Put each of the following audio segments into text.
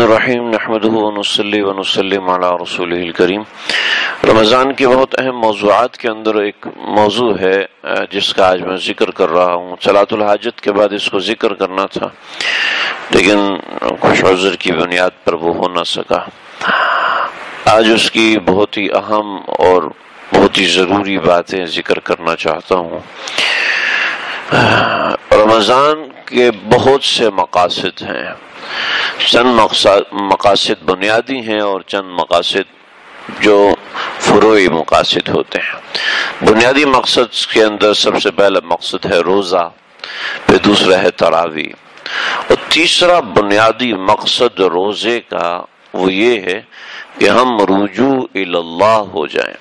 الرحیم نحمده ونصلی ونسلم علی رسولہ الکریم۔ رمضان کے بہت اہم موضوعات کے اندر ایک موضوع ہے جس کا آج میں ذکر کر رہا ہوں۔ صلاۃ الحاجت کے بعد اس کو ذکر کرنا تھا لیکن کچھ عذر کی بنیاد پر وہ ہو نہ سکا۔ آج اس کی بہت ہی اہم اور بہت ہی ضروری باتیں ذکر کرنا چاہتا ہوں۔ رمضان کے بہت سے مقاصد ہیں، چند مقاصد بنیادی ہیں اور چند مقاصد جو فروعی مقاصد ہوتے ہیں۔ بنیادی مقصد کے اندر سب سے پہلا مقصد ہے روزہ، پھر دوسرا ہے تراویح، اور تیسرا بنیادی مقصد روزے کا وہ یہ ہے کہ ہم رجوع اللہ ہو جائیں۔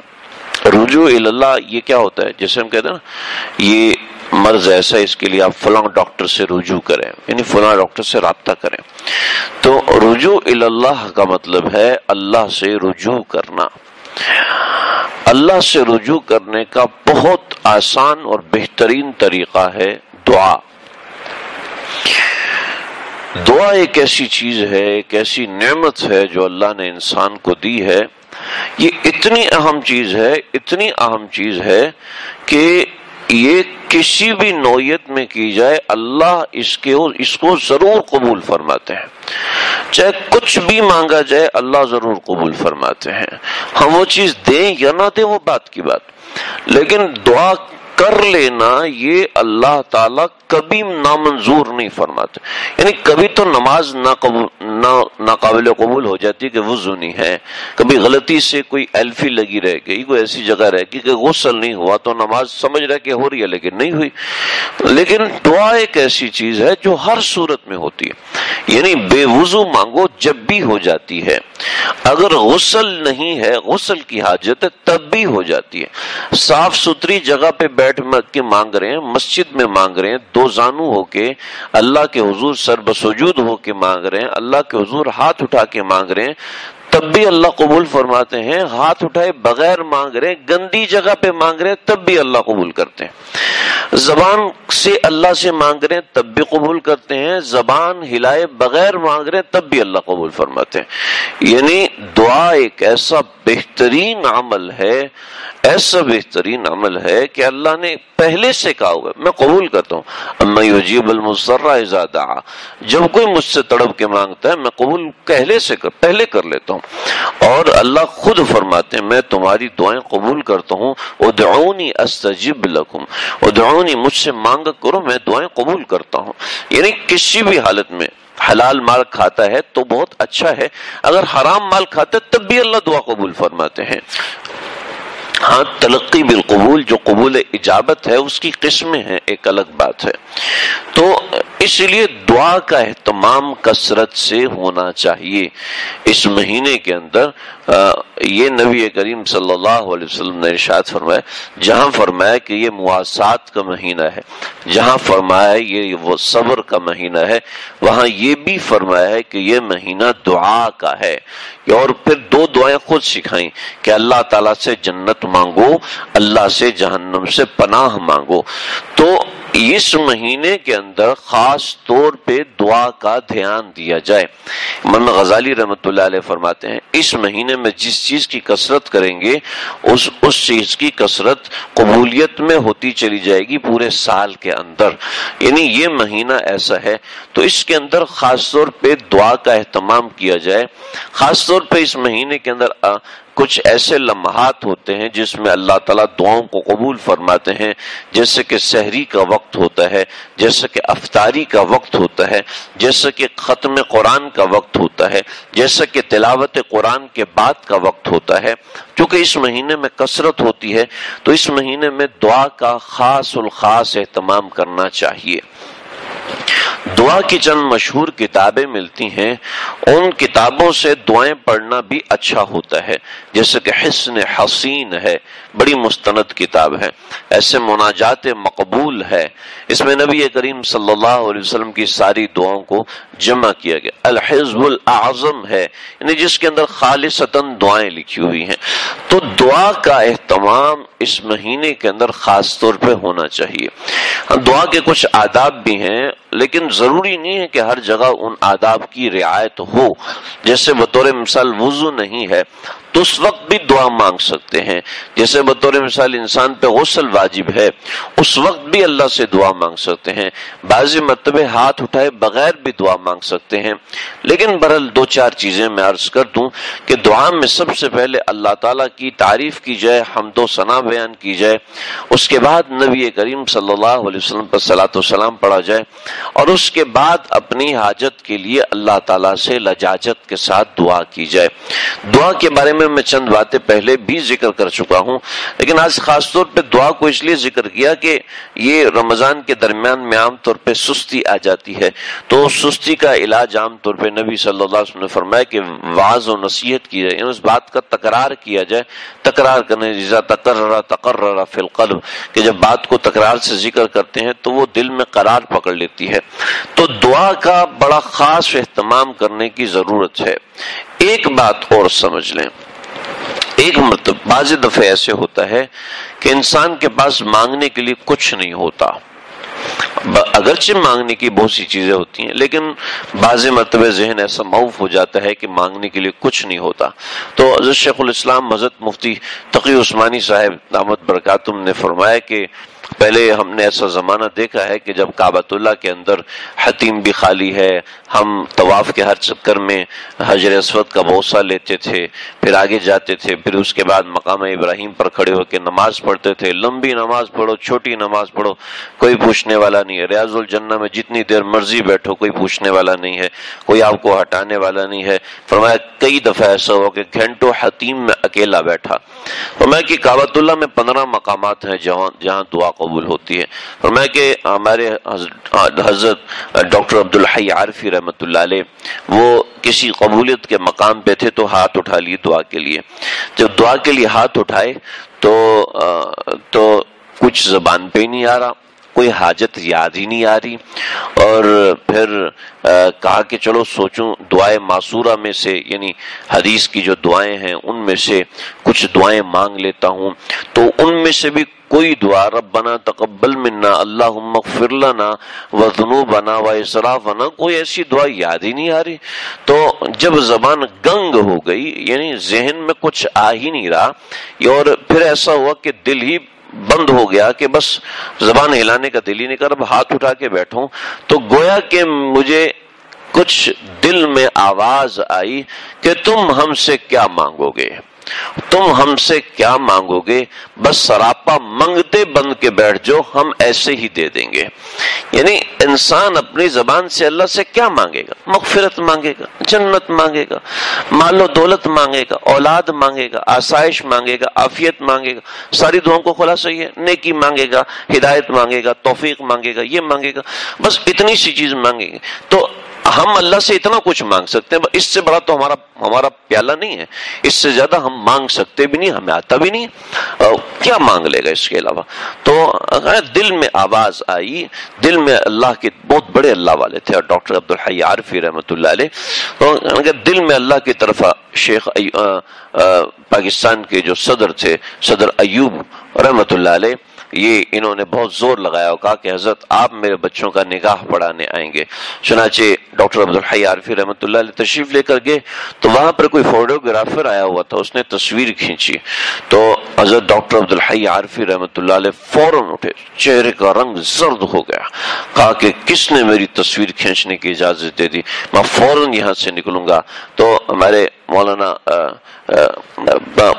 رجوع اللہ یہ کیا ہوتا ہے؟ جیسے ہم کہتے ہیں نا یہ مرض ایسا ہے، اس کے لیے آپ فلاں ڈاکٹر سے رجوع کریں، یعنی فلاں ڈاکٹر سے رابطہ کریں۔ تو رجوع اللہ کا مطلب ہے اللہ سے رجوع کرنا۔ اللہ سے رجوع کرنے کا بہت آسان اور بہترین طریقہ ہے دعا۔ دعا ایک ایسی چیز ہے، ایک ایسی نعمت ہے جو اللہ نے انسان کو دی ہے۔ یہ اتنی اہم چیز ہے، اتنی اہم چیز ہے کہ یہ کسی بھی نوعیت میں کی جائے اللہ اس کو ضرور قبول فرماتے ہیں۔ چاہے کچھ بھی مانگا جائے اللہ ضرور قبول فرماتے ہیں۔ ہم وہ چیز دیں یا نہ دیں وہ بات کی بات، لیکن دعا کر لینا یہ اللہ تعالیٰ کبھی نامنظور نہیں فرماتے۔ یعنی کبھی تو نماز ناقابل قبول ہو جاتی ہے کہ وضو نہیں ہے، کبھی غلطی سے کوئی ایلفی لگی رہ گئی، کوئی ایسی جگہ رہ گئی کہ غسل نہیں ہوا تو نماز سمجھ رہے کہ ہو رہی ہے لیکن نہیں ہوئی۔ لیکن دعا ایک ایسی چیز ہے جو ہر صورت میں ہوتی ہے، یعنی بے وضو مانگو جب بھی ہو جاتی ہے، اگر غسل نہیں ہے، غسل کی حاجت ہے تب بھی ہو جاتی ہے، صاف ستھری جگہ پہ بیٹھ کے مانگ رہے ہیں، مسجد میں مانگ رہے ہیں، دو زانو ہو کے اللہ کے حضور سر بسجود ہو کے مانگ رہے ہیں، اللہ کے حضور ہاتھ اٹھا کے مانگ رہے ہیں، تب بھی اللہ قبول فرماتے ہیں۔ ہاتھ اٹھائے بغیر مانگ رہے ہیں، گندی جگہ پہ مانگ رہے ہیں، تب بھی اللہ قبول کرتے ہیں۔ زبان سے اللہ سے مانگ رہے ہیں تب بھی قبول کرتے ہیں، زبان ہلائے بغیر مانگ رہے ہیں تب بھی اللہ قبول فرماتے ہیں۔ یعنی دعا ایک ایسا بہترین عمل ہے، ایسا بہترین عمل ہے کہ اللہ نے پہلے سے کہا ہوا ہے، میں قبول کرتا ہوں۔ اما یجیب المضطر اذا دعا، جب کوئی مجھ سے تڑپ کے مانگتا ہے میں قبول پہلے کر لیتا ہوں۔ اور اللہ خود فرماتے ہیں میں تمہاری دعائیں قبول کرتا ہوں، ادعونی استجب لکم، ادعونی مجھ سے مانگا کرو میں دعائیں قبول کرتا ہوں۔ یعنی کسی بھی حالت میں حلال مال کھاتا ہے تو بہت اچھا ہے، اگر حرام مال کھاتا ہے تب بھی اللہ دعا قبول فرماتے ہیں۔ ہاں تلقی بالقبول جو قبول اجابت ہے اس کی قسمیں ہیں، ایک الگ بات ہے۔ تو اس لیے دعا کا اہتمام کثرت سے ہونا چاہیے۔ اس مہینے کے اندر یہ نبی کریم صلی اللہ علیہ وسلم نے ارشاد فرمایا، جہاں فرمایا کہ یہ مواسات کا مہینہ ہے، جہاں فرمایا یہ وہ صبر کا مہینہ ہے، وہاں یہ بھی فرمایا ہے کہ یہ مہینہ دعا کا ہے۔ اور پھر دو دعائیں خود سکھائیں کہ اللہ تعالیٰ سے جنت مانگو، اللہ سے جہنم سے پناہ مانگو۔ تو اس مہینے کے اندر خاص طور پہ دعا کا دھیان دیا جائے۔ امام غزالی رحمۃ اللہ علیہ فرماتے ہیں اس مہینے میں جس چیز کی کثرت کریں گے اس چیز کی کثرت قبولیت میں ہوتی چلی جائے گی پورے سال کے اندر۔ یعنی یہ مہینہ ایسا ہے تو اس کے اندر خاص طور پہ دعا کا اہتمام کیا جائے۔ خاص طور پہ اس مہینے کے اندر کچھ ایسے لمحات ہوتے ہیں جس میں اللہ تعالیٰ دعاؤں کو قبول فرماتے ہیں، جیسے کہ سحری کا وقت ہوتا ہے، جیسے کہ افطاری کا وقت ہوتا ہے، جیسے کہ ختم قرآن کا وقت ہوتا ہے، جیسے کہ تلاوت قرآن کے بعد کا وقت ہوتا ہے۔ چونکہ اس مہینے میں کثرت ہوتی ہے تو اس مہینے میں دعا کا خاص الخاص اہتمام کرنا چاہیے۔ دعا کی چند مشہور کتابیں ملتی ہیں، ان کتابوں سے دعائیں پڑھنا بھی اچھا ہوتا ہے، جیسے کہ حصن حسین ہے، بڑی مستند کتاب ہے۔ ایسے مناجات مقبول ہے، اس میں نبی کریم صلی اللہ علیہ وسلم کی ساری دعاؤں کو جمع کیا گیا۔ الحزب الاعظم ہے، یعنی جس کے اندر خالصتاً دعائیں لکھی ہوئی ہیں۔ تو دعا کا اہتمام اس مہینے کے اندر خاص طور پہ ہونا چاہیے۔ دعا کے کچھ آداب بھی ہیں، لیکن ضروری نہیں ہے کہ ہر جگہ ان آداب کی رعایت ہو. جیسے بطور مثال وضو نہیں ہے تو اس وقت بھی دعا مانگ سکتے ہیں. جیسے بطور مثال انسان پہ غسل واجب ہے اس وقت بھی اللہ سے دعا مانگ سکتے ہیں. بعض مرتبہ ہاتھ اٹھائے بغیر بھی دعا مانگ سکتے ہیں. لیکن بہرحال دو چار چیزیں میں عرض کر دوں کہ دعا میں سب سے پہلے اللہ تعالیٰ کی تعریف کی جائے، حمد و ثنا بیان کی جائے، اس کے بعد نبی کریم صلی اللہ علیہ وسلم پر صلاۃ و سلام پڑھا جائے، اور اس کے بعد اپنی حاجت کے لیے اللہ تعالیٰ سے لجاجت کے ساتھ دعا کی جائے. دعا کے بارے میں چند باتیں پہلے بھی ذکر کر چکا ہوں، لیکن آج خاص طور پہ دعا کو اس لیے ذکر کیا کہ یہ رمضان کے درمیان میں عام طور پہ سستی آ جاتی ہے، تو سستی کا علاج عام طور پہ نبی صلی اللہ علیہ وسلم نے فرمایا کہ وعظ و نصیحت کی جائے، یعنی اس بات کا تکرار کیا جائے. تکرار کرنے جیسا تقرر فی القلب، کہ جب بات کو تکرار سے ذکر کرتے ہیں تو وہ دل میں قرار پکڑ لیتی ہے. تو دعا کا بڑا خاص اہتمام کرنے کی ضرورت ہے. ایک بات اور سمجھ لیں، ایک مرتبہ بعض دفعہ ایسے ہوتا ہے کہ انسان کے پاس مانگنے کے لیے کچھ نہیں ہوتا. اگرچہ مانگنے کی بہت سی چیزیں ہوتی ہیں لیکن بعض مرتبہ ذہن ایسا معوف ہو جاتا ہے کہ مانگنے کے لیے کچھ نہیں ہوتا. تو حضرت شیخ الاسلام حضرت مفتی تقی عثمانی صاحب دامت برکاتہم نے فرمایا کہ پہلے ہم نے ایسا زمانہ دیکھا ہے کہ جب کعبۃ اللہ کے اندر حتیم بھی خالی ہے، ہم طواف کے ہر چکر میں حجر اسود کا بوسہ لیتے تھے، پھر آگے جاتے تھے، پھر اس کے بعد مقام ابراہیم پر کھڑے ہو کے نماز پڑھتے تھے. لمبی نماز پڑھو، چھوٹی نماز پڑھو، کوئی پوچھنے والا نہیں ہے. ریاض الجنہ میں جتنی دیر مرضی بیٹھو، کوئی پوچھنے والا نہیں ہے، کوئی آپ کو ہٹانے والا نہیں ہے. فرمایا کئی دفعہ ایسا ہوا کہ گھنٹوں حتیم میں اکیلا بیٹھا. فرمایا کہ کعبۃ اللہ میں 15 مقامات ہیں جہاں دعا قبول ہوتی ہے. فرمایا کہ ہمارے حضرت ڈاکٹر عبدالحی عارفی رحمۃ اللہ علیہ وہ کسی قبولیت کے مقام پہ تھے تو ہاتھ اٹھا لیے دعا کے لیے. جب دعا کے لیے ہاتھ اٹھائے تو کچھ زبان پہ ہی نہیں آ رہا، کوئی حاجت یاد ہی نہیں آ رہی، اور پھر کہا کہ چلو سوچوں دعائیں معصورہ میں سے، یعنی حدیث کی جو دعائیں ہیں ان میں سے کچھ دعائیں مانگ لیتا ہوں. تو ان میں سے بھی کوئی دعا ربنا تقبل منا اللہم اغفر لنا وذنوبنا واسرافنا، کوئی ایسی دعا یاد ہی نہیں آ رہی. تو جب زبان گنگ ہو گئی، یعنی ذہن میں کچھ آ ہی نہیں رہا، اور پھر ایسا ہوا کہ دل ہی بند ہو گیا کہ بس زبان ہلانے کا دل ہی نہیں کر، اب ہاتھ اٹھا کے بیٹھوں تو گویا کہ مجھے کچھ دل میں آواز آئی کہ تم ہم سے کیا مانگو گے، تم ہم سے کیا مانگو گے، بس سراپا منگتے بند کے بیٹھ جاؤ، ہم ایسے ہی دے دیں گے. یعنی انسان اپنی زبان سے اللہ سے کیا مانگے گا؟ مغفرت مانگے گا، جنت مانگے گا، مال و دولت مانگے گا، اولاد مانگے گا، آسائش مانگے گا، عافیت مانگے گا. ساری دعاؤں کو خلاصہ یہ ہے، نیکی مانگے گا، ہدایت مانگے گا، توفیق مانگے گا، یہ مانگے گا، بس اتنی سی چیز مانگیں گے. تو ہم اللہ سے اتنا کچھ مانگ سکتے ہیں، اس سے بڑا تو ہمارا پیالہ نہیں ہے، اس سے زیادہ ہم مانگ سکتے بھی نہیں، ہمیں آتا بھی نہیں، کیا مانگ لے گا اس کے علاوہ. تو دل میں آواز آئی، دل میں اللہ کے بہت بڑے اللہ والے تھے، اور ڈاکٹر عبدالحی عارفی رحمۃ اللہ علیہ، تو دل میں اللہ کی طرف شیخ پاکستان کے جو صدر تھے، صدر ایوب رحمۃ اللہ علیہ، یہ انہوں نے بہت زور لگایا اور کہا کہ حضرت آپ میرے بچوں کا نکاح پڑھانے آئیں گے. چنانچہ ڈاکٹر عبدالحی عارفی رحمۃ اللہ علیہ تشریف لے کر گئے تو وہاں پر کوئی فوٹوگرافر آیا ہوا تھا، اس نے تصویر کھینچی تو حضرت ڈاکٹر عبدالحی عارفی رحمۃ اللہ علیہ فوراً اٹھے، چہرے کا رنگ زرد ہو گیا، کہا کہ کس نے میری تصویر کھینچنے کی اجازت دے دی، میں فوراً یہاں سے نکلوں گا. تو ہمارے مولانا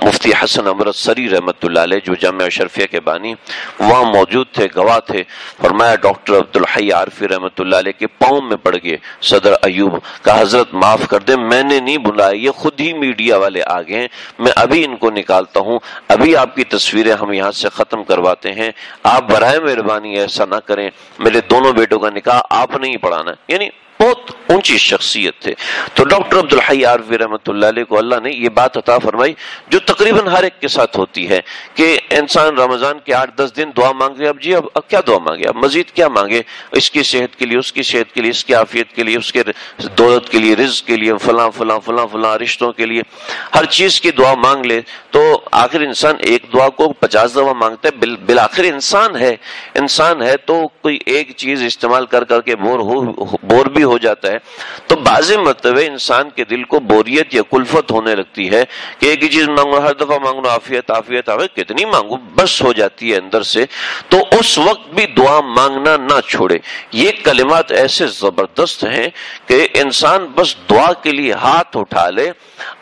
مفتی حسن امرت سری رحمۃ اللہ علیہ جو جامعہ اشرفیہ کے بانی وہاں موجود تھے، گواہ تھے. فرمایا ڈاکٹر عبدالحی عارفی رحمۃ اللہ علیہ کے پاؤں میں پڑ گئے صدر ایوب، کہا حضرت معاف کر دیں، میں نے نہیں بلایا، یہ خود ہی میڈیا والے آ گئے ہیں، میں ابھی ان کو نکالتا ہوں، ابھی آپ کی تصویریں ہم یہاں سے ختم کرواتے ہیں، آپ برائے مہربانی ایسا نہ کریں، میرے دونوں بیٹوں کا نکاح آپ نے ہی پڑھانا ہے. یعنی بہت اونچی شخصیت تھے۔ تو ڈاکٹر عبدالحی عارفی رحمۃ اللہ علیہ کو اللہ نے یہ بات عطا فرمائی جو تقریباً ہر ایک کے ساتھ ہوتی ہے کہ انسان رمضان کے 8-10 دن دعا مانگے، اب کیا دعا مانگے، اب مزید کیا مانگے، اس کی صحت کے لیے، اس کی صحت کے لیے، اس کی عافیت کے لیے، اس کے دولت کے لیے، رزق کے لیے، فلاں فلاں فلاں فلاں رشتوں کے لیے، ہر چیز کی دعا مانگ لے تو آخر انسان ایک دعا کو 50 دفعہ مانگتا ہے۔ بالآخر انسان ہے تو کوئی ایک چیز استعمال کر کے بور بھی ہو جاتا ہے۔ تو بعض مرتبہ انسان کے دل کو بوریت یا کلفت ہونے لگتی ہے کہ ایک ہی چیز مانگو، ہر دفعہ مانگو عافیت عافیت عافیت، کتنی مانگو، بس ہو جاتی ہے اندر سے۔ تو اس وقت بھی دعا مانگنا نہ چھوڑے۔ یہ کلمات ایسے زبردست ہیں کہ انسان بس دعا کے لیے ہاتھ اٹھا لے،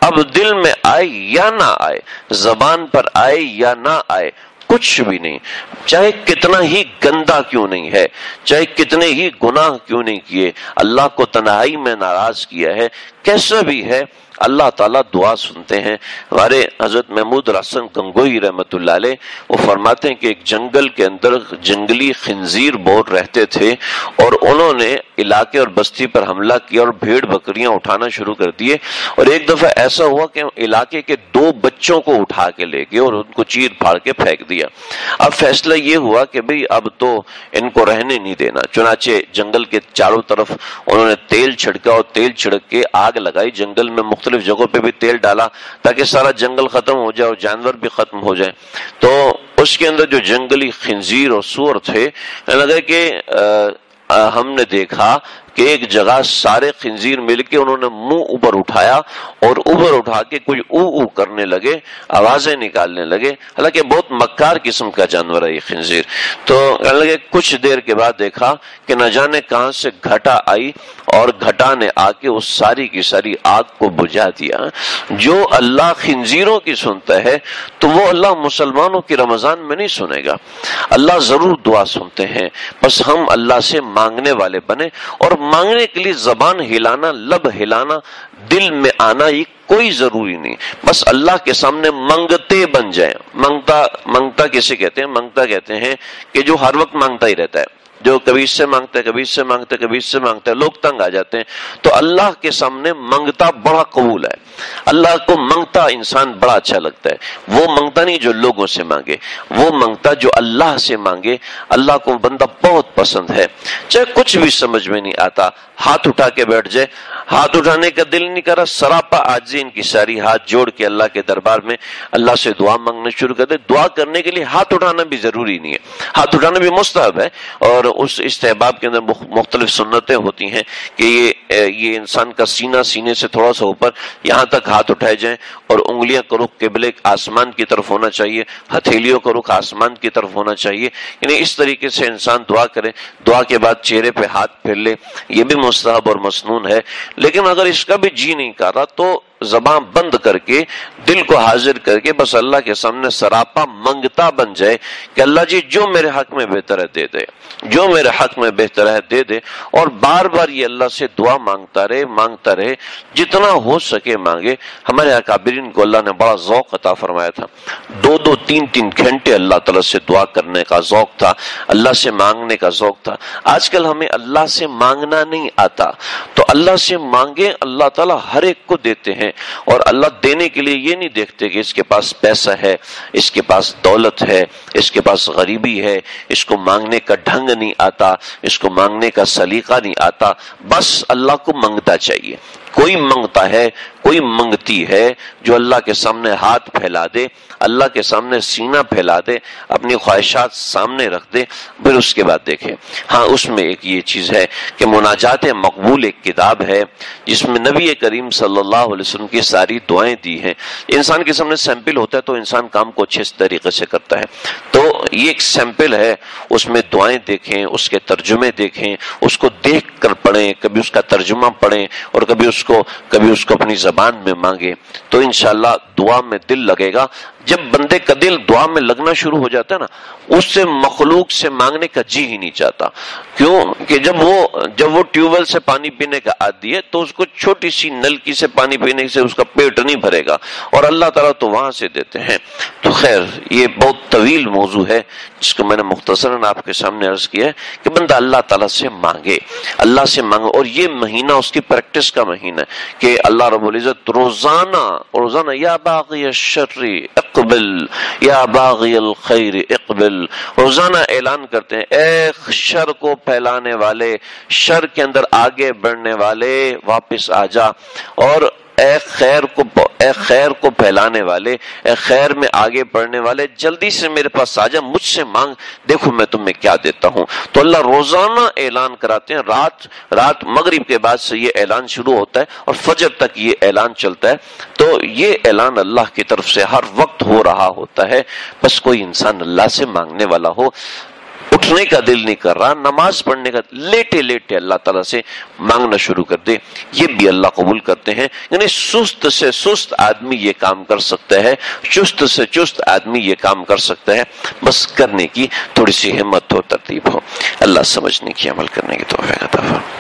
اب دل میں آئے یا نہ آئے، زبان پر آئے یا نہ آئے، کچھ بھی نہیں، چاہے کتنا ہی گندا کیوں نہیں ہے، چاہے کتنے ہی گناہ کیوں نہیں کیے، اللہ کو تنہائی میں ناراض کیا ہے، کیسا بھی ہے، اللہ تعالیٰ دعا سنتے ہیں۔ ہمارے حضرت محمود حسن گنگوہی رحمۃ اللہ علیہ وہ فرماتے ہیں کہ ایک جنگل کے اندر جنگلی خنزیر بہت رہتے تھے اور انہوں نے علاقے اور بستی پر حملہ کیا اور بھیڑ بکریاں اٹھانا شروع کر دیے، اور ایک دفعہ ایسا ہوا کہ علاقے کے 2 بچوں کو اٹھا کے لے گئے اور ان کو چیر پھاڑ کے پھینک دیا۔ اب فیصلہ یہ ہوا کہ بھئی اب تو ان کو رہنے نہیں دینا، چنانچہ جنگل کے چاروں طرف انہوں نے تیل چھڑکا اور تیل چھڑک کے آگ لگائی، جنگل میں مختلف جگہوں پہ بھی تیل ڈالا تاکہ سارا جنگل ختم ہو جائے اور جانور بھی ختم ہو جائے۔ تو اس کے اندر جو جنگلی خنزیر اور سور تھے، لگا کہ ہم نے دیکھا کہ ایک جگہ سارے خنزیر مل کے انہوں نے منہ اوپر اٹھایا اور اوپر اٹھا کے کچھ او کرنے لگے، آوازیں نکالنے لگے، حالانکہ بہت مکار قسم کا جانور ہے یہ خنزیر۔ تو لگے کچھ دیر کے بعد دیکھا کہ نہ جانے کہاں سے گھٹا آئی اور گھٹا نے آ کے اس ساری کی ساری آگ کو بجھا دیا۔ جو اللہ خنزیروں کی سنتا ہے تو وہ اللہ مسلمانوں کی رمضان میں نہیں سنے گا۔ اللہ ضرور دعا سنتے ہیں، بس ہم اللہ سے مانگنے والے بنے، اور مانگنے کے لیے زبان ہلانا، لب ہلانا، دل میں آنا یہ کوئی ضروری نہیں، بس اللہ کے سامنے منگتے بن جائیں۔ منگتا کسے کہتے ہیں؟ منگتا کہتے ہیں کہ جو ہر وقت مانگتا ہی رہتا ہے، جو کبھی اس سے مانگتا ہے، کبھی اس سے مانگتا ہے، کبھی اس سے مانگتا ہے، لوگ تنگ آ جاتے ہیں۔ تو اللہ کے سامنے منگتا بڑا قبول ہے، اللہ کو منگتا انسان بڑا اچھا لگتا ہے۔ وہ منگتا نہیں جو لوگوں سے مانگے، وہ منگتا جو اللہ سے مانگے، اللہ کو بندہ بہت پسند ہے۔ چاہے کچھ بھی سمجھ میں نہیں آتا، ہاتھ اٹھا کے بیٹھ جائے، ہاتھ اٹھانے کا دل نہیں کرا، سراپا عاجزی ان کی ساری، ہاتھ جوڑ کے اللہ کے دربار میں اللہ سے دعا مانگنا شروع کر دے۔ دعا کرنے کے لیے ہاتھ اٹھانا بھی ضروری نہیں ہے، ہاتھ اٹھانا بھی مستحب ہے، اور اس استحباب کے اندر مختلف سنتیں ہوتی ہیں کہ یہ انسان کا سینہ سینے سے تھوڑا سا اوپر یہاں تک ہاتھ اٹھائے جائیں، اور انگلیاں کا رخ قبلے آسمان کی طرف ہونا چاہیے، ہتھیلیوں کا رخ آسمان کی طرف ہونا چاہیے، یعنی اس طریقے سے انسان دعا کرے۔ دعا کے بعد چہرے پہ ہاتھ پھیر لے، یہ بھی مستحب اور مسنون ہے۔ لیکن اگر اس کا بھی جی نہیں کر رہا تو زبان بند کر کے، دل کو حاضر کر کے بس اللہ کے سامنے سراپا منگتا بن جائے کہ اللہ جی جو میرے حق میں بہتر ہے دے دے، جو میرے حق میں بہتر ہے دے دے، اور بار بار یہ اللہ سے دعا مانگتا رہے، جتنا ہو سکے مانگے۔ ہمارے اکابرین کو اللہ نے بڑا ذوق عطا فرمایا تھا، 2-2 3-3 گھنٹے اللہ تعالیٰ سے دعا کرنے کا ذوق تھا، اللہ سے مانگنے کا ذوق تھا۔ آج کل ہمیں اللہ سے مانگنا نہیں آتا، تو اللہ سے مانگے، اللہ تعالیٰ ہر ایک کو دیتے ہیں، اور اللہ دینے کے لیے یہ نہیں دیکھتے کہ اس کے پاس پیسہ ہے، اس کے پاس دولت ہے، اس کے پاس غریبی ہے، اس کو مانگنے کا ڈھنگ نہیں آتا، اس کو مانگنے کا سلیقہ نہیں آتا، بس اللہ کو منگتا چاہیے۔ کوئی منگتا ہے، کوئی منگتی ہے جو اللہ کے سامنے ہاتھ پھیلا دے، اللہ کے سامنے سینہ پھیلا دے، اپنی خواہشات سامنے رکھ دے، پھر اس کے بعد دیکھیں۔ ہاں اس میں ایک یہ چیز ہے کہ مناجات مقبول ایک کتاب ہے جس میں نبی کریم صلی اللہ علیہ وسلم کی ساری دعائیں دی ہیں۔ انسان کے سامنے سیمپل ہوتا ہے تو انسان کام کو اچھے طریقے سے کرتا ہے، تو یہ ایک سیمپل ہے، اس میں دعائیں دیکھیں، اس کے ترجمے دیکھیں، اس کو دیکھ کر پڑھیں، کبھی اس کا ترجمہ پڑھیں اور کبھی اس کو اپنی زبان میں مانگیں، تو انشاءاللہ دعا میں دل لگے گا. جب بندے کا دل دعا میں لگنا شروع ہو جاتا ہے نا، اس سے مخلوق سے مانگنے کا جی ہی نہیں چاہتا. کیوں کہ جب وہ ٹیوب ویل سے پانی پینے کا عادی ہے تو اس کو چھوٹی سی نلکی سے پانی پینے سے اس کا پیٹ نہیں بھرے گا، اور اللہ تعالیٰ تو وہاں سے دیتے ہیں. تو خیر یہ بہت طویل موضوع ہے جس کو میں نے مختصراً آپ کے سامنے عرض کیا ہے کہ بندہ اللہ تعالیٰ سے مانگے، اللہ سے مانگے. اور یہ مہینہ اس کی پریکٹس کا مہینہ ہے کہ اللہ رب العزت روزانہ یا باغی الشر اقبل یا باغی الخیر اقبل، روزانہ اعلان کرتے ہیں اے شر کو پھیلانے والے، شر کے اندر آگے بڑھنے والے واپس آ جا، اور اے خیر کو پھیلانے والے، اے خیر میں آگے بڑھنے والے، جلدی سے میرے پاس آ جا، مجھ سے مانگ، دیکھو میں تمہیں کیا دیتا ہوں. تو اللہ روزانہ اعلان کراتے ہیں. رات مغرب کے بعد سے یہ اعلان شروع ہوتا ہے اور فجر تک یہ اعلان چلتا ہے. تو یہ اعلان اللہ کی طرف سے ہر وقت ہو رہا ہوتا ہے. بس کوئی انسان اللہ سے مانگنے والا ہو، اٹھنے کا دل نہیں کر رہا، نماز پڑھنے کا، لیٹے لیٹے اللہ تعالیٰ سے مانگنا شروع کر دے، یہ بھی اللہ قبول کرتے ہیں. یعنی سست سے سست آدمی یہ کام کر سکتا ہے، چست سے چست آدمی یہ کام کر سکتا ہے، بس کرنے کی تھوڑی سی ہمت ہو، ترتیب ہو. اللہ سمجھنے کی، عمل کرنے کی توفیق عطا فرمائے.